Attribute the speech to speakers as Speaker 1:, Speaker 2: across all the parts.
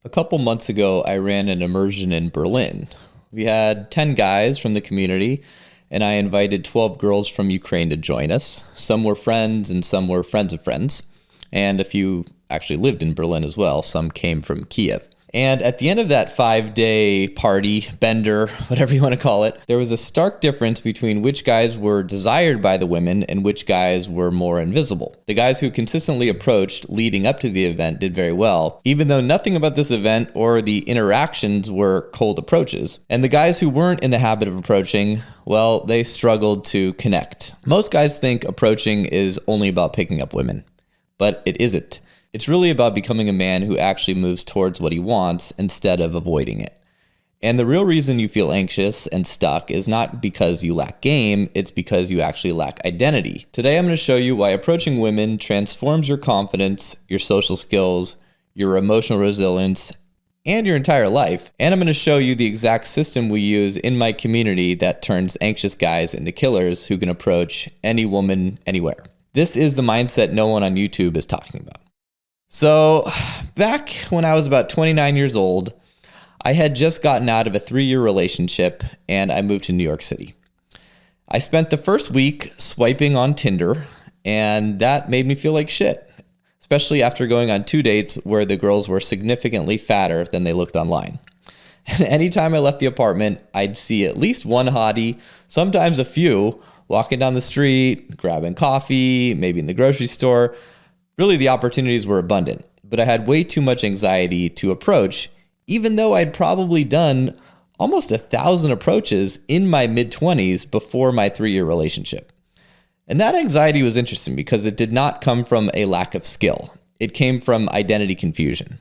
Speaker 1: A couple months ago, I ran an immersion in Berlin. We had 10 guys from the community, and I invited 12 girls from Ukraine to join us. Some were friends, and some were friends of friends. And a few actually lived in Berlin as well. Some came from Kiev. And at the end of that 5-day party, bender, whatever you want to call it, there was a stark difference between which guys were desired by the women and which guys were more invisible. The guys who consistently approached leading up to the event did very well, even though nothing about this event or the interactions were cold approaches. And the guys who weren't in the habit of approaching, well, they struggled to connect. Most guys think approaching is only about picking up women, but it isn't. It's really about becoming a man who actually moves towards what he wants instead of avoiding it. And the real reason you feel anxious and stuck is not because you lack game, it's because you actually lack identity. Today I'm going to show you why approaching women transforms your confidence, your social skills, your emotional resilience, and your entire life. And I'm going to show you the exact system we use in my community that turns anxious guys into killers who can approach any woman anywhere. This is the mindset no one on YouTube is talking about. So back when I was about 29 years old, I had just gotten out of a 3-year relationship and I moved to New York City. I spent the first week swiping on Tinder, and that made me feel like shit, especially after going on 2 dates where the girls were significantly fatter than they looked online. And anytime I left the apartment, I'd see at least one hottie, sometimes a few, walking down the street, grabbing coffee, maybe in the grocery store. Really, the opportunities were abundant, but I had way too much anxiety to approach, even though I'd probably done almost 1,000 approaches in my mid-20s before my 3-year relationship. And that anxiety was interesting because it did not come from a lack of skill. It came from identity confusion.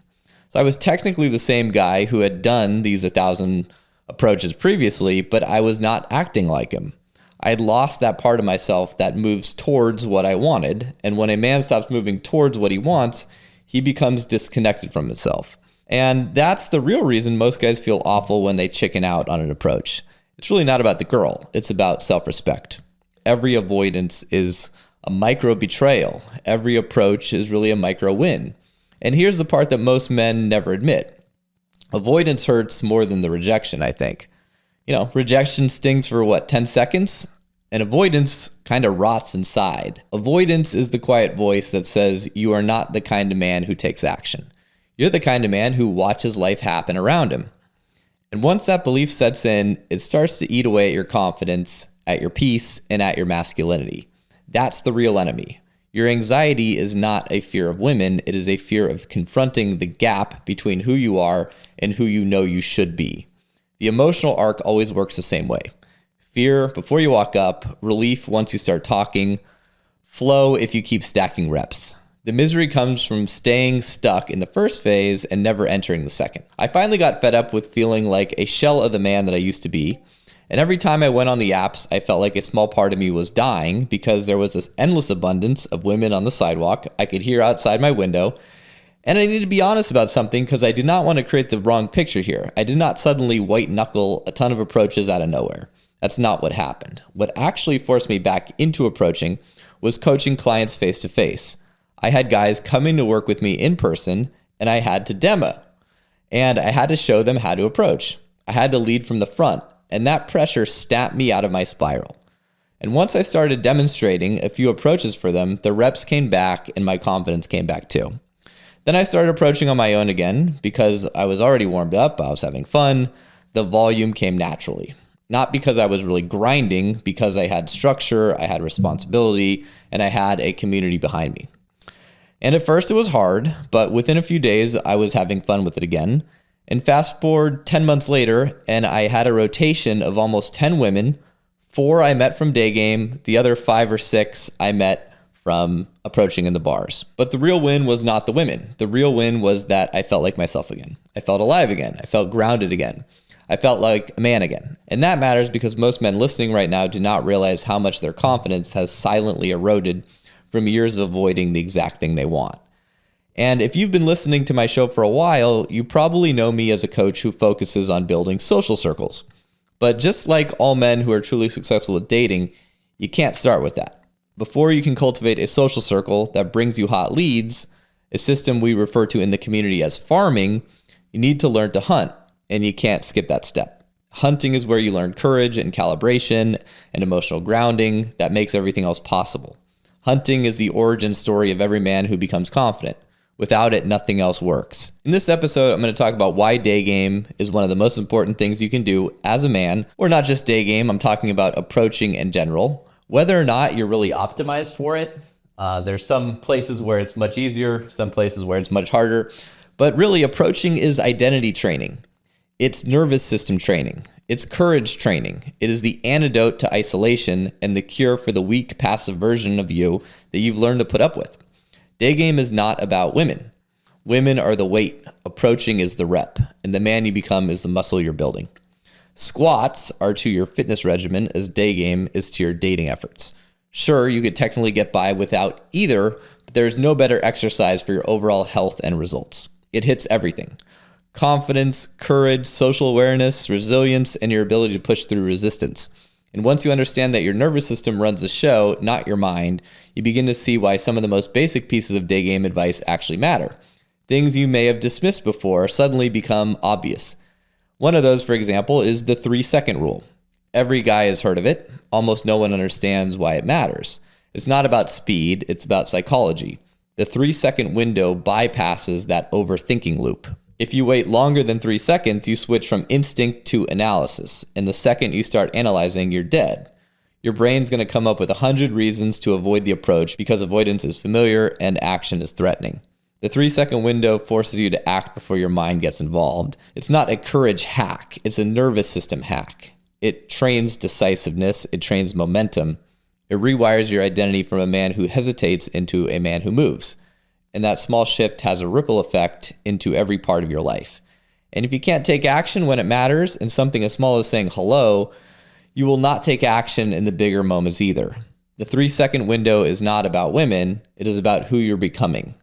Speaker 1: So I was technically the same guy who had done these 1,000 approaches previously, but I was not acting like him. I had lost that part of myself that moves towards what I wanted. And when a man stops moving towards what he wants, he becomes disconnected from himself. And that's the real reason most guys feel awful when they chicken out on an approach. It's really not about the girl. It's about self-respect. Every avoidance is a micro betrayal. Every approach is really a micro win. And here's the part that most men never admit. Avoidance hurts more than the rejection, I think. Rejection stings for 10 seconds? And avoidance kind of rots inside. Avoidance is the quiet voice that says you are not the kind of man who takes action. You're the kind of man who watches life happen around him. And once that belief sets in, it starts to eat away at your confidence, at your peace, and at your masculinity. That's the real enemy. Your anxiety is not a fear of women. It is a fear of confronting the gap between who you are and who you know you should be. The emotional arc always works the same way. Fear before you walk up, relief once you start talking, flow if you keep stacking reps. The misery comes from staying stuck in the first phase and never entering the second. I finally got fed up with feeling like a shell of the man that I used to be. And every time I went on the apps, I felt like a small part of me was dying because there was this endless abundance of women on the sidewalk I could hear outside my window. And I need to be honest about something because I did not want to create the wrong picture here. I did not suddenly white knuckle a ton of approaches out of nowhere. That's not what happened. What actually forced me back into approaching was coaching clients face to face. I had guys coming to work with me in person and I had to demo. And I had to show them how to approach. I had to lead from the front. And that pressure snapped me out of my spiral. And once I started demonstrating a few approaches for them, the reps came back and my confidence came back too. Then I started approaching on my own again because I was already warmed up, I was having fun, the volume came naturally. Not because I was really grinding, because I had structure, I had responsibility, and I had a community behind me. And at first it was hard, but within a few days I was having fun with it again. And fast forward 10 months later, and I had a rotation of almost 10 women. 4 I met from day game, the other 5 or 6 I met from approaching in the bars. But the real win was not the women. The real win was that I felt like myself again. I felt alive again. I felt grounded again. I felt like a man again. And that matters because most men listening right now do not realize how much their confidence has silently eroded from years of avoiding the exact thing they want. And if you've been listening to my show for a while, you probably know me as a coach who focuses on building social circles. But just like all men who are truly successful with dating, you can't start with that. Before you can cultivate a social circle that brings you hot leads, a system we refer to in the community as farming, You need to learn to hunt, and you can't skip that step. Hunting is where you learn courage and calibration and emotional grounding that makes everything else possible. Hunting is the origin story of every man who becomes confident. Without it, nothing else works. In this episode, I'm going to talk about why day game is one of the most important things you can do as a man, or not just day game. I'm talking about approaching in general. Whether or not you're really optimized for it, there's some places where it's much easier, some places where it's much harder. But really, approaching is identity training. It's nervous system training. It's courage training. It is the antidote to isolation and the cure for the weak, passive version of you that you've learned to put up with. Day game is not about women. Women are the weight. Approaching is the rep. And the man you become is the muscle you're building. Squats are to your fitness regimen as day game is to your dating efforts. Sure, you could technically get by without either, but there is no better exercise for your overall health and results. It hits everything. Confidence, courage, social awareness, resilience, and your ability to push through resistance. And once you understand that your nervous system runs the show, not your mind, you begin to see why some of the most basic pieces of day game advice actually matter. Things you may have dismissed before suddenly become obvious. One of those, for example, is the 3-second rule. Every guy has heard of it. Almost no one understands why it matters. It's not about speed, it's about psychology. The 3-second window bypasses that overthinking loop. If you wait longer than 3 seconds, you switch from instinct to analysis. And the second you start analyzing, you're dead. Your brain's going to come up with 100 reasons to avoid the approach because avoidance is familiar and action is threatening. The 3-second window forces you to act before your mind gets involved. It's not a courage hack. It's a nervous system hack. It trains decisiveness. It trains momentum. It rewires your identity from a man who hesitates into a man who moves. And that small shift has a ripple effect into every part of your life. And if you can't take action when it matters, and something as small as saying hello, you will not take action in the bigger moments either. The 3-second window is not about women, it is about who you're becoming.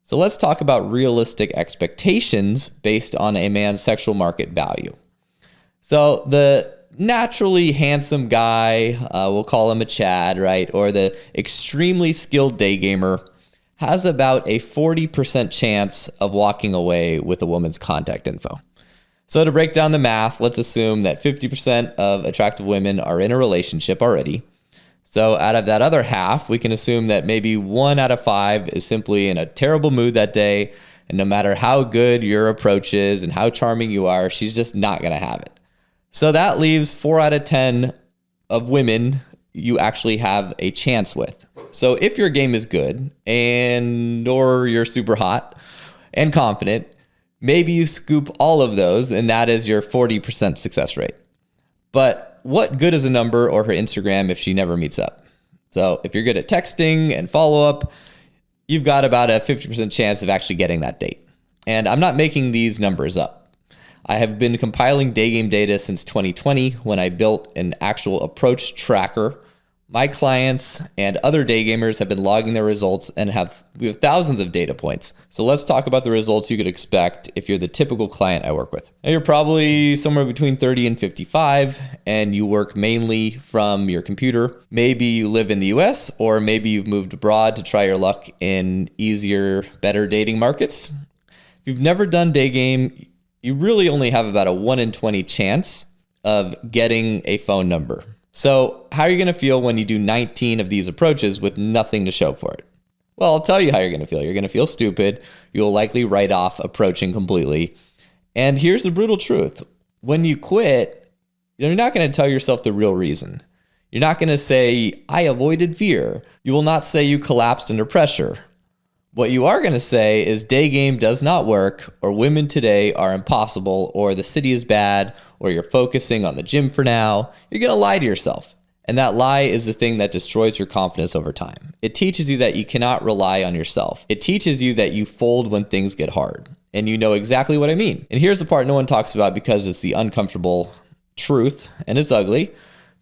Speaker 1: So let's talk about realistic expectations based on a man's sexual market value. So the naturally handsome guy, we'll call him a Chad, right? Or the extremely skilled day gamer has about a 40% chance of walking away with a woman's contact info. So to break down the math, let's assume that 50% of attractive women are in a relationship already. So out of that other half, we can assume that maybe 1 out of 5 is simply in a terrible mood that day, and no matter how good your approach is and how charming you are, she's just not going to have it. So that leaves 4 out of 10 of women you actually have a chance with. So if your game is good or you're super hot and confident, maybe you scoop all of those and that is your 40% success rate. But what good is a number or her Instagram if she never meets up? So if you're good at texting and follow up, you've got about a 50% chance of actually getting that date. And I'm not making these numbers up. I have been compiling day game data since 2020 when I built an actual approach tracker. My clients and other day gamers have been logging their results and we have thousands of data points. So let's talk about the results you could expect if you're the typical client I work with. Now you're probably somewhere between 30 and 55 and you work mainly from your computer. Maybe you live in the US or maybe you've moved abroad to try your luck in easier, better dating markets. If you've never done day game, you really only have about a 1 in 20 chance of getting a phone number. So how are you going to feel when you do 19 of these approaches with nothing to show for it? Well, I'll tell you how you're going to feel. You're going to feel stupid. You'll likely write off approaching completely. And here's the brutal truth. When you quit, you're not going to tell yourself the real reason. You're not going to say, I avoided fear. You will not say you collapsed under pressure. What you are going to say is day game does not work, or women today are impossible, or the city is bad, or you're focusing on the gym for now. You're going to lie to yourself. And that lie is the thing that destroys your confidence over time. It teaches you that you cannot rely on yourself. It teaches you that you fold when things get hard. And you know exactly what I mean. And here's the part no one talks about because it's the uncomfortable truth, and it's ugly.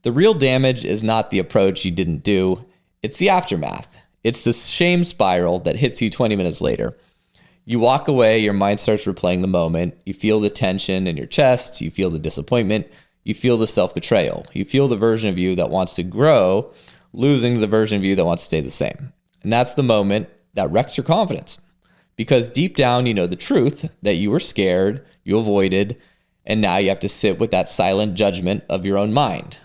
Speaker 1: The real damage is not the approach you didn't do. It's the aftermath. It's the shame spiral that hits you 20 minutes later. You walk away, your mind starts replaying the moment. You feel the tension in your chest. You feel the disappointment. You feel the self-betrayal. You feel the version of you that wants to grow, losing the version of you that wants to stay the same. And that's the moment that wrecks your confidence. Because deep down, you know the truth that you were scared, you avoided, and now you have to sit with that silent judgment of your own mind.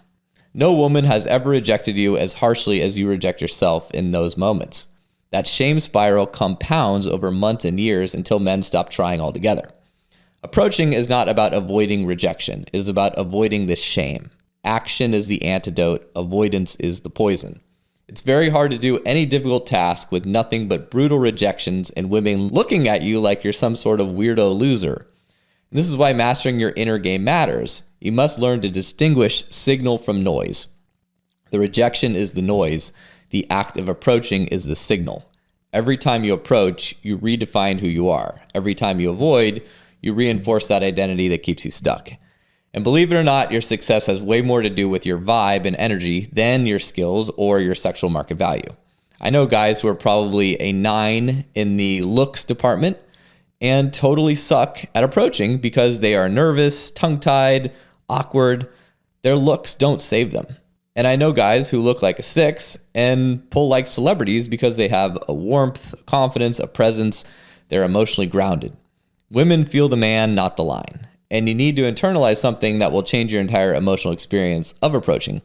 Speaker 1: No woman has ever rejected you as harshly as you reject yourself in those moments. That shame spiral compounds over months and years until men stop trying altogether. Approaching is not about avoiding rejection. It is about avoiding the shame. Action is the antidote. Avoidance is the poison. It's very hard to do any difficult task with nothing but brutal rejections and women looking at you like you're some sort of weirdo loser. And this is why mastering your inner game matters. You must learn to distinguish signal from noise. The rejection is the noise. The act of approaching is the signal. Every time you approach, you redefine who you are. Every time you avoid, you reinforce that identity that keeps you stuck. And believe it or not, your success has way more to do with your vibe and energy than your skills or your sexual market value. I know guys who are probably a 9 in the looks department and totally suck at approaching because they are nervous, tongue-tied, awkward. Their looks don't save them. And I know guys who look like a 6 and pull like celebrities because they have a warmth, a confidence, a presence. They're emotionally grounded. Women feel the man, not the line. And you need to internalize something that will change your entire emotional experience of approaching.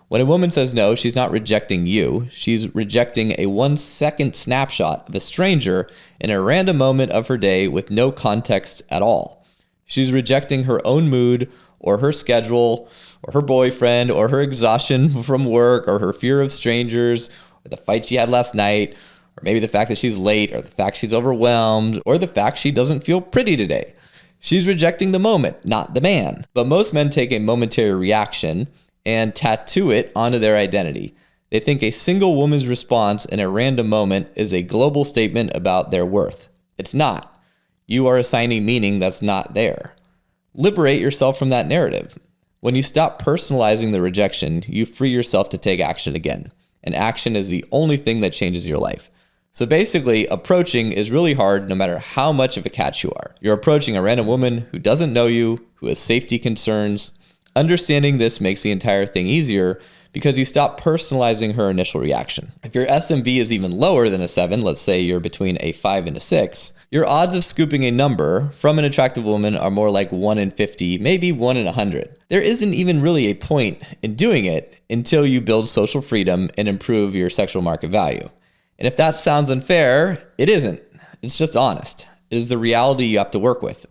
Speaker 1: When a woman says no, she's not rejecting you. She's rejecting a 1-second snapshot of a stranger in a random moment of her day with no context at all. She's rejecting her own mood or her schedule or her boyfriend or her exhaustion from work or her fear of strangers or the fight she had last night or maybe the fact that she's late or the fact she's overwhelmed or the fact she doesn't feel pretty today. She's rejecting the moment, not the man. But most men take a momentary reaction and tattoo it onto their identity. They think a single woman's response in a random moment is a global statement about their worth. It's not. You are assigning meaning that's not there. Liberate yourself from that narrative. When you stop personalizing the rejection, you free yourself to take action again. And action is the only thing that changes your life. So basically, approaching is really hard no matter how much of a catch you are. You're approaching a random woman who doesn't know you, who has safety concerns. Understanding this makes the entire thing easier because you stop personalizing her initial reaction. If your SMV is even lower than a 7, let's say you're between a 5 and a 6, your odds of scooping a number from an attractive woman are more like 1 in 50, maybe 1 in 100. There isn't even really a point in doing it until you build social freedom and improve your sexual market value. And if that sounds unfair, it isn't. It's just honest. It is the reality you have to work with.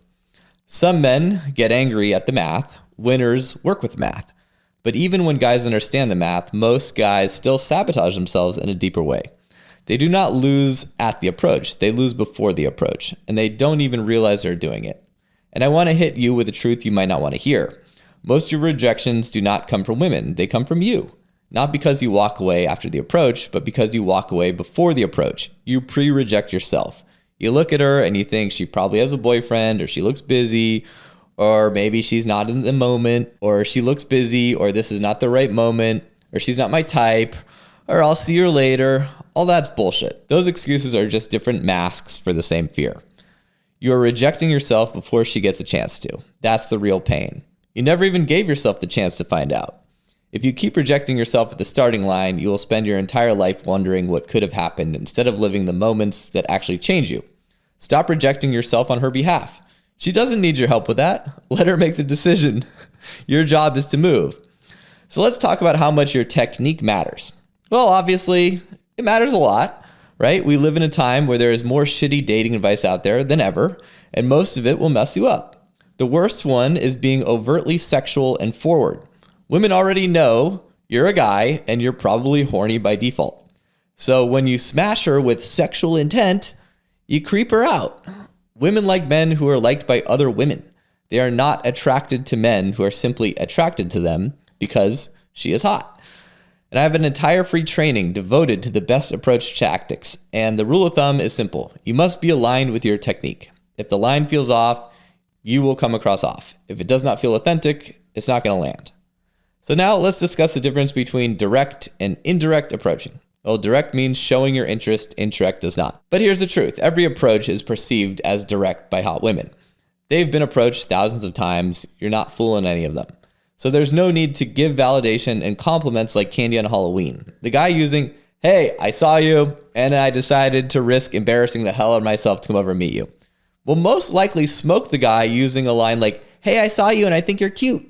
Speaker 1: Some men get angry at the math. Winners work with math. But even when guys understand the math, most guys still sabotage themselves in a deeper way. They do not lose at the approach. They lose before the approach. And they don't even realize they're doing it. And I want to hit you with a truth you might not want to hear. Most of your rejections do not come from women. They come from you. Not because you walk away after the approach, but because you walk away before the approach. You pre-reject yourself. You look at her and you think she probably has a boyfriend, or she looks busy, or maybe she's not in the moment, or she looks busy, or this is not the right moment, or she's not my type, or I'll see her later. All that's bullshit. Those excuses are just different masks for the same fear. You are rejecting yourself before she gets a chance to. That's the real pain. You never even gave yourself the chance to find out. If you keep rejecting yourself at the starting line, you will spend your entire life wondering what could have happened instead of living the moments that actually change you. Stop rejecting yourself on her behalf. She doesn't need your help with that. Let her make the decision. Your job is to move. So let's talk about how much your technique matters. Well, obviously, it matters a lot, right? We live in a time where there is more shitty dating advice out there than ever, and most of it will mess you up. The worst one is being overtly sexual and forward. Women already know you're a guy and you're probably horny by default. So when you smash her with sexual intent, you creep her out. Women like men who are liked by other women. They are not attracted to men who are simply attracted to them because she is hot. And I have an entire free training devoted to the best approach tactics. And the rule of thumb is simple. You must be aligned with your technique. If the line feels off, you will come across off. If it does not feel authentic, it's not going to land. So now let's discuss the difference between direct and indirect approaching. Well, direct means showing your interest, indirect does not. But here's the truth. Every approach is perceived as direct by hot women. They've been approached thousands of times. You're not fooling any of them. So there's no need to give validation and compliments like candy on Halloween. The guy using, Hey, I saw you and I decided to risk embarrassing the hell out of myself to come over and meet you. Will most likely smoke the guy using a line like, hey, I saw you and I think you're cute.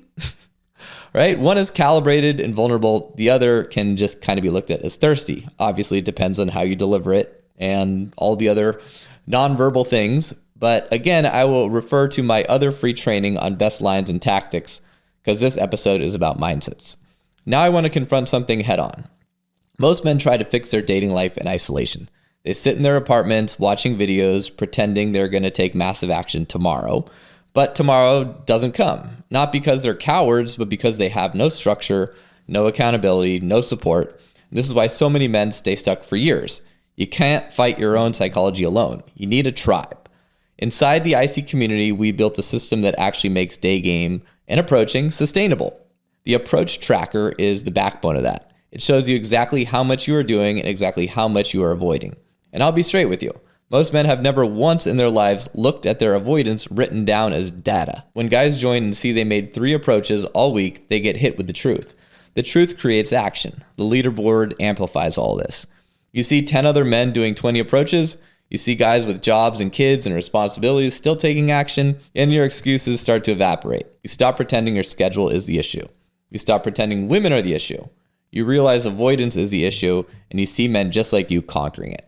Speaker 1: Right? One is calibrated and vulnerable. The other can just kind of be looked at as thirsty. Obviously, it depends on how you deliver it and all the other nonverbal things. But again, I will refer to my other free training on best lines and tactics because this episode is about mindsets. Now I want to confront something head on. Most men try to fix their dating life in isolation. They sit in their apartments watching videos, pretending they're going to take massive action tomorrow. But tomorrow doesn't come, not because they're cowards, but because they have no structure, no accountability, no support. This is why so many men stay stuck for years. You can't fight your own psychology alone. You need a tribe. Inside the IC community, we built a system that actually makes day game and approaching sustainable. The approach tracker is the backbone of that. It shows you exactly how much you are doing and exactly how much you are avoiding. And I'll be straight with you. Most men have never once in their lives looked at their avoidance written down as data. When guys join and see they made 3 approaches all week, they get hit with the truth. The truth creates action. The leaderboard amplifies all this. You see 10 other men doing 20 approaches, you see guys with jobs and kids and responsibilities still taking action, and your excuses start to evaporate. You stop pretending your schedule is the issue. You stop pretending women are the issue. You realize avoidance is the issue, and you see men just like you conquering it.